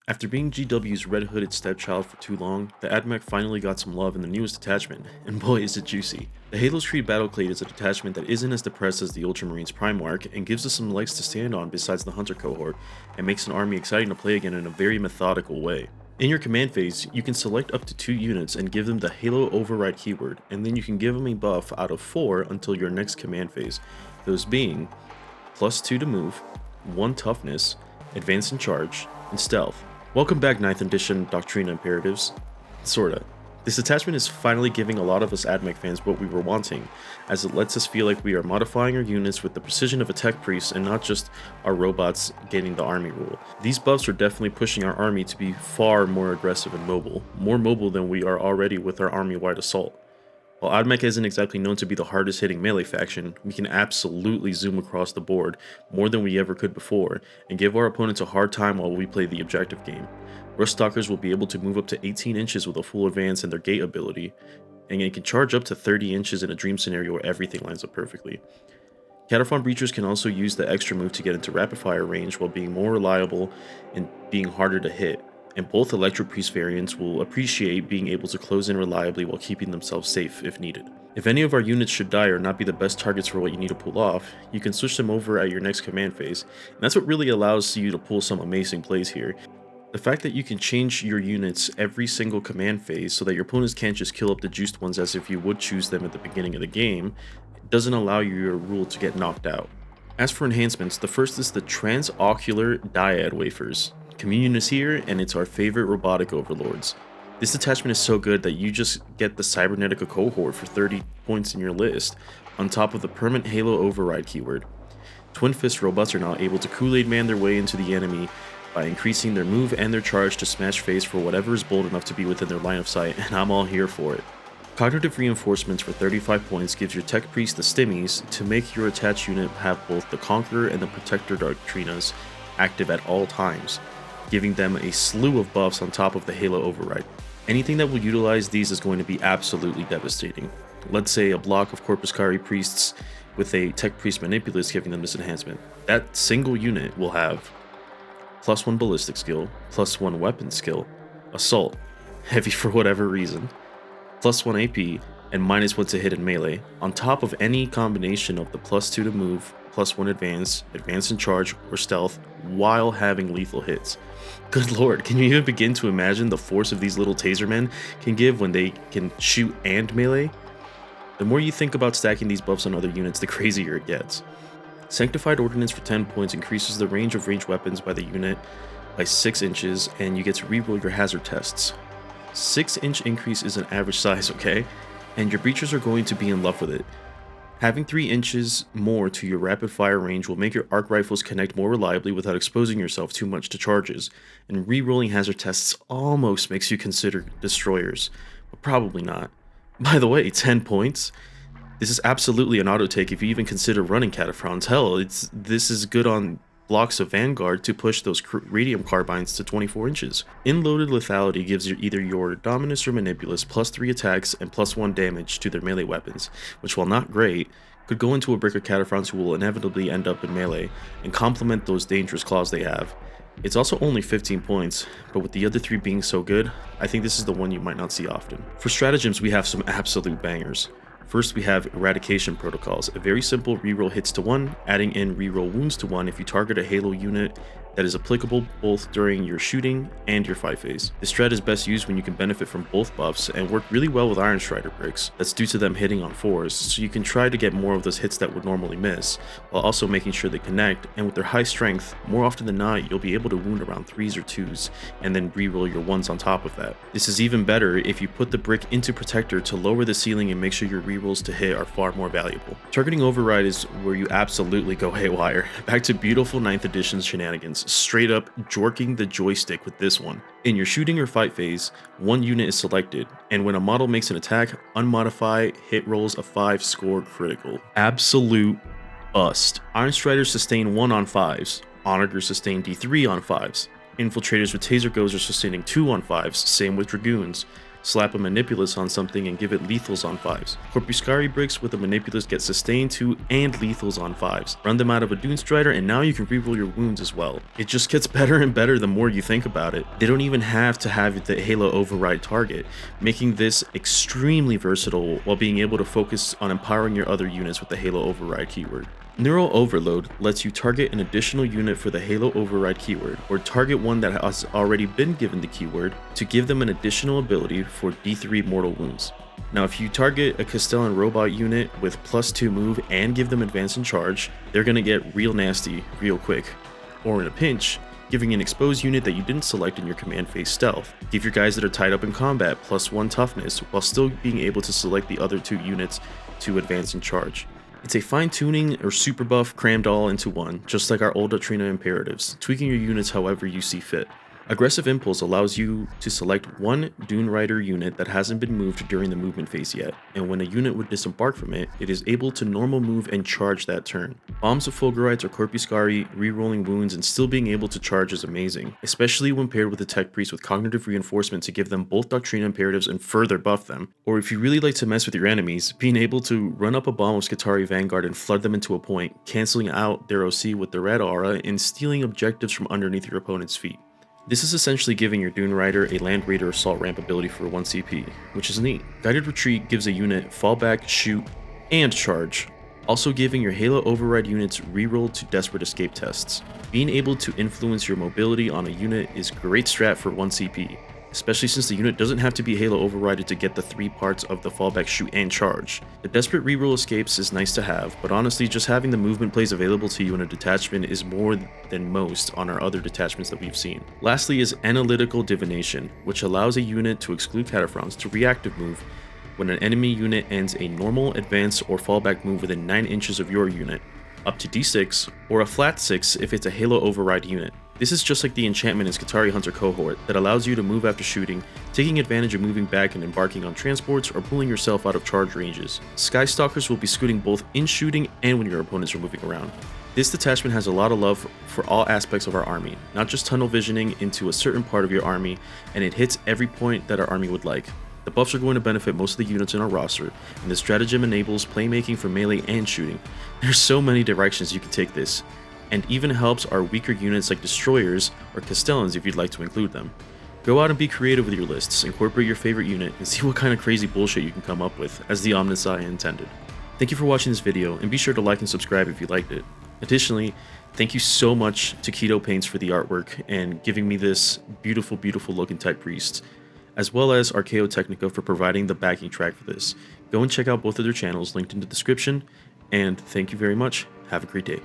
After being GW's red-hooded stepchild for too long, the AdMech finally got some love in the newest detachment, and boy is it juicy. The Haloscreed Battle Clade is a detachment that isn't as depressed as the Ultramarines Primarch and gives us some legs to stand on besides the Hunter cohort, and makes an army exciting to play again in a very methodical way. In your command phase, you can select up to 2 units and give them the Halo Override keyword, and then you can give them a buff out of 4 until your next command phase, those being +2 to move, 1 toughness, advance and charge, and stealth. Welcome back 9th edition Doctrina Imperatives. Sorta. This attachment is finally giving a lot of us AdMech fans what we were wanting, as it lets us feel like we are modifying our units with the precision of a tech priest and not just our robots getting the army rule. These buffs are definitely pushing our army to be far more aggressive and mobile, more mobile than we are already with our army-wide assault. While AdMech isn't exactly known to be the hardest hitting melee faction, we can absolutely zoom across the board more than we ever could before, and give our opponents a hard time while we play the objective game. Rust Stalkers will be able to move up to 18 inches with a full advance in their gate ability, and it can charge up to 30 inches in a dream scenario where everything lines up perfectly. Cataphan Breachers can also use the extra move to get into rapid fire range while being more reliable and being harder to hit, and both Electro Priest variants will appreciate being able to close in reliably while keeping themselves safe if needed. If any of our units should die or not be the best targets for what you need to pull off, you can switch them over at your next command phase, and that's what really allows you to pull some amazing plays here. The fact that you can change your units every single command phase so that your opponents can't just kill up the juiced ones as if you would choose them at the beginning of the game, doesn't allow your rule to get knocked out. As for enhancements, the first is the Transocular Dyad Wafers. Communion is here, and it's our favorite robotic overlords. This attachment is so good that you just get the Cybernetica cohort for 30 points in your list, on top of the permanent Halo Override keyword. Twin Fist robots are now able to Kool-Aid Man their way into the enemy by increasing their move and their charge to smash face for whatever is bold enough to be within their line of sight, and I'm all here for it. Cognitive Reinforcements for 35 points gives your Tech Priest the stimmies to make your attached unit have both the Conqueror and the Protector Doctrinas active at all times, giving them a slew of buffs on top of the Halo Override. Anything that will utilize these is going to be absolutely devastating. Let's say a block of Corpus Cari Priests with a Tech Priest Manipulus giving them this enhancement. That single unit will have +1 ballistic skill, +1 weapon skill, assault, heavy for whatever reason, +1 AP, and -1 to hit in melee, on top of any combination of the +2 to move, +1 advance, advance and charge, or stealth, while having lethal hits. Good lord, can you even begin to imagine the force of these little taser men can give when they can shoot and melee? The more you think about stacking these buffs on other units, the crazier it gets. Sanctified Ordnance for 10 points increases the range of ranged weapons by the unit by 6 inches, and you get to reroll your hazard tests. 6-inch increase is an average size, okay? And your breachers are going to be in love with it. Having 3 inches more to your rapid fire range will make your arc rifles connect more reliably without exposing yourself too much to charges, and re-rolling hazard tests almost makes you consider destroyers, but probably not. By the way, 10 points? This is absolutely an auto take if you even consider running Cataphrons. Hell, this is good on blocks of Vanguard to push those radium carbines to 24 inches. Inloaded Lethality gives you either your Dominus or Manipulus +3 attacks and +1 damage to their melee weapons, which, while not great, could go into a brick of Cataphrons who will inevitably end up in melee, and complement those dangerous claws they have. It's also only 15 points, but with the other 3 being so good, I think this is the one you might not see often. For stratagems, we have some absolute bangers. First, we have Eradication Protocols, a very simple reroll hits to 1, adding in reroll wounds to 1 if you target a Halo unit that is applicable both during your shooting and your fight phase. This strat is best used when you can benefit from both buffs and work really well with Iron Strider bricks. That's due to them hitting on 4s, so you can try to get more of those hits that would normally miss, while also making sure they connect, and with their high strength, more often than not, you'll be able to wound around 3s or 2s, and then reroll your 1s on top of that. This is even better if you put the brick into Protector to lower the ceiling and make sure your rerolls to hit are far more valuable. Targeting Override is where you absolutely go haywire. Back to beautiful 9th edition shenanigans. Straight up jorking the joystick with this one. In your shooting or fight phase, 1 unit is selected, and when a model makes an attack, unmodify hit rolls a 5 score critical. Absolute bust. Iron Striders sustain 1 on 5s, Onagers sustain D3 on 5s, Infiltrators with Taser Goes are sustaining 2 on 5s, same with Dragoons. slap a Manipulus on something and give it lethals on 5s. Corpuscari bricks with a Manipulus get sustain 2 and lethals on 5s. Run them out of a Dune Strider and now you can reroll your wounds as well. It just gets better and better the more you think about it. They don't even have to have the Halo override target, making this extremely versatile while being able to focus on empowering your other units with the Halo override keyword. Neural Overload lets you target an additional unit for the Halo Override keyword, or target one that has already been given the keyword to give them an additional ability for D3 mortal wounds. Now if you target a Castellan robot unit with +2 move and give them advance and charge, they're gonna get real nasty real quick. Or in a pinch, giving an exposed unit that you didn't select in your command phase stealth. Give your guys that are tied up in combat +1 toughness while still being able to select the other 2 units to advance and charge. It's a fine-tuning or super buff crammed all into one, just like our old Doctrina imperatives, tweaking your units however you see fit. Aggressive Impulse allows you to select one Dune Rider unit that hasn't been moved during the movement phase yet, and when a unit would disembark from it, it is able to normal move and charge that turn. Bombs of Fulgurites or Corpuscari, rerolling wounds and still being able to charge is amazing, especially when paired with a Tech Priest with Cognitive Reinforcement to give them both Doctrina imperatives and further buff them. Or if you really like to mess with your enemies, being able to run up a bomb of Skitarii Vanguard and flood them into a point, cancelling out their OC with the red aura and stealing objectives from underneath your opponent's feet. This is essentially giving your Dune Rider a Land Raider Assault ramp ability for 1 CP, which is neat. Guided Retreat gives a unit fallback, shoot, and charge, also giving your Halo Override units reroll to Desperate Escape tests. Being able to influence your mobility on a unit is great strat for 1 CP, especially since the unit doesn't have to be Halo overrided to get the 3 parts of the fallback, shoot, and charge. The Desperate reroll escapes is nice to have, but honestly just having the movement plays available to you in a detachment is more than most on our other detachments that we've seen. Lastly is Analytical Divination, which allows a unit to exclude Cataphrons to reactive move when an enemy unit ends a normal, advance, or fallback move within 9 inches of your unit, up to D6, or a flat 6 if it's a Halo override unit. This is just like the enchantment in Skitarii Hunter cohort that allows you to move after shooting, taking advantage of moving back and embarking on transports or pulling yourself out of charge ranges. Skystalkers will be scooting both in shooting and when your opponents are moving around. This detachment has a lot of love for all aspects of our army, not just tunnel visioning into a certain part of your army, and it hits every point that our army would like. The buffs are going to benefit most of the units in our roster, and the stratagem enables playmaking for melee and shooting. There's so many directions you can take this, and even helps our weaker units like Destroyers or Castellans if you'd like to include them. Go out and be creative with your lists, incorporate your favorite unit, and see what kind of crazy bullshit you can come up with, as the Omnissiah intended. Thank you for watching this video, and be sure to like and subscribe if you liked it. Additionally, thank you so much to kitto.paint for the artwork and giving me this beautiful, beautiful looking Tech Priest, as well as Archaeo Technica for providing the backing track for this. Go and check out both of their channels linked in the description, and thank you very much. Have a great day.